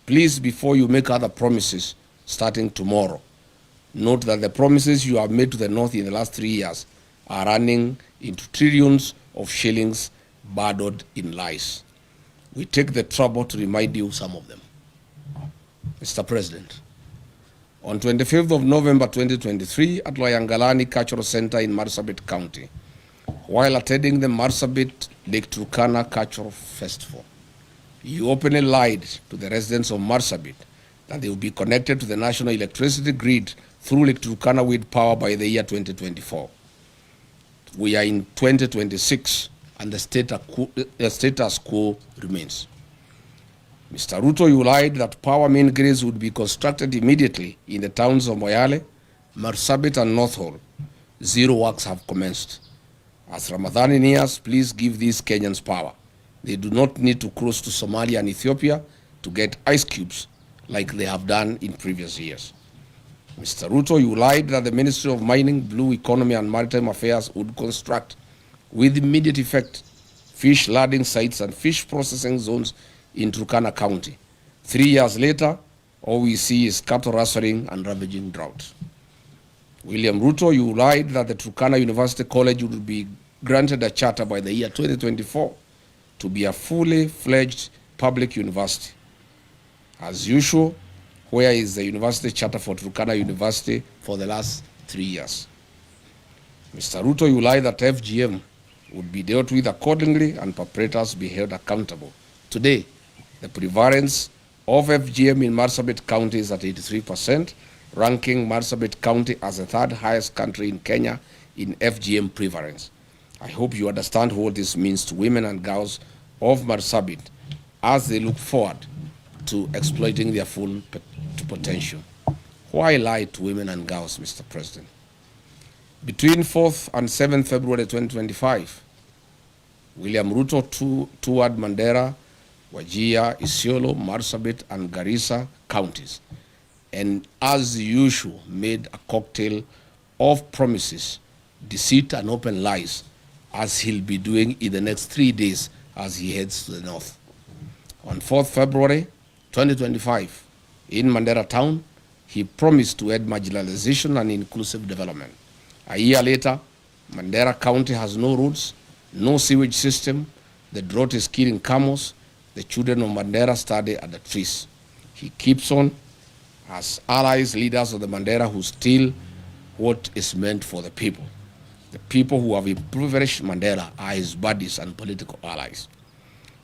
Please, before you make other promises starting tomorrow, note that the promises you have made to the North in the last 3 years are running into trillions of shillings burdened in lies. We take the trouble to remind you some of them. Mr. President, on 25th of November 2023 at Loyangalani Cultural Center in Marsabit County, while attending the Marsabit Lake Turkana Cultural Festival, you openly lied to the residents of Marsabit that they will be connected to the national electricity grid through Lake Turkana wind power by the year 2024. We are in 2026 and the status quo remains. Mr. Ruto, you lied that power main grids would be constructed immediately in the towns of Moyale, Marsabit and North Hall. Zero works have commenced. As Ramadan nears, please give these Kenyans power. They do not need to cross to Somalia and Ethiopia to get ice cubes like they have done in previous years. Mr. Ruto, you lied that the Ministry of Mining, Blue Economy and Maritime Affairs would construct with immediate effect fish landing sites and fish processing zones in Turkana County. 3 years later, all we see is cattle rustling and ravaging drought. William Ruto, you lied that the Turkana University College would be granted a charter by the year 2024 to be a fully fledged public university. As usual, where is the university charter for Turkana University for the last 3 years? Mr. Ruto, you lied that FGM would be dealt with accordingly and perpetrators be held accountable. Today, the prevalence of FGM in Marsabit County is at 83%, ranking Marsabit County as the third highest country in Kenya in FGM prevalence. I hope you understand what this means to women and girls of Marsabit as they look forward to exploiting their full potential. Why lie to women and girls, Mr. President? Between 4th and 7th February 2025, William Ruto toured Mandera, Wajir, Isiolo, Marsabit, and Garissa counties, and as usual, made a cocktail of promises, deceit, and open lies, as he'll be doing in the next 3 days as he heads to the north. On 4th February 2025, in Mandera town, he promised to end marginalization and inclusive development. A year later, Mandera County has no roads, no sewage system, the drought is killing camels, the children of Mandera study at the trees. He keeps on as allies, leaders of the Mandera who steal what is meant for the people. The people who have impoverished Mandera are his buddies and political allies.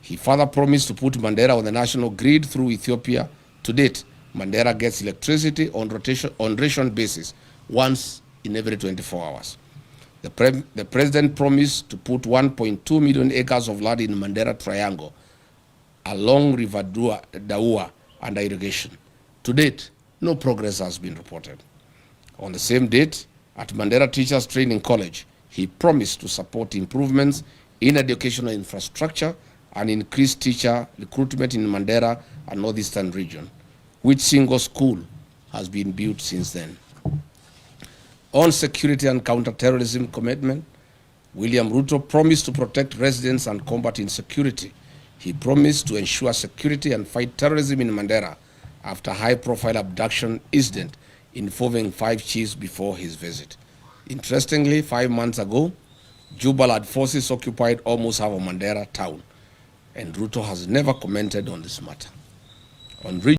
He further promised to put Mandera on the national grid through Ethiopia. To date, Mandera gets electricity on ration basis once in every 24 hours. The president promised to put 1.2 million acres of land in Mandera Triangle along River Daua under irrigation. To date, no progress has been reported. On the same date, at Mandera Teachers Training College, he promised to support improvements in educational infrastructure and increase teacher recruitment in Mandera and Northeastern region, which single school has been built since then. On security and counter-terrorism commitment, William Ruto promised to protect residents and combat insecurity. He promised to ensure security and fight terrorism in Mandera after high-profile abduction incident involving 5 chiefs before his visit. Interestingly, 5 months ago, Jubaland forces occupied almost half of Mandera town, and Ruto has never commented on this matter. On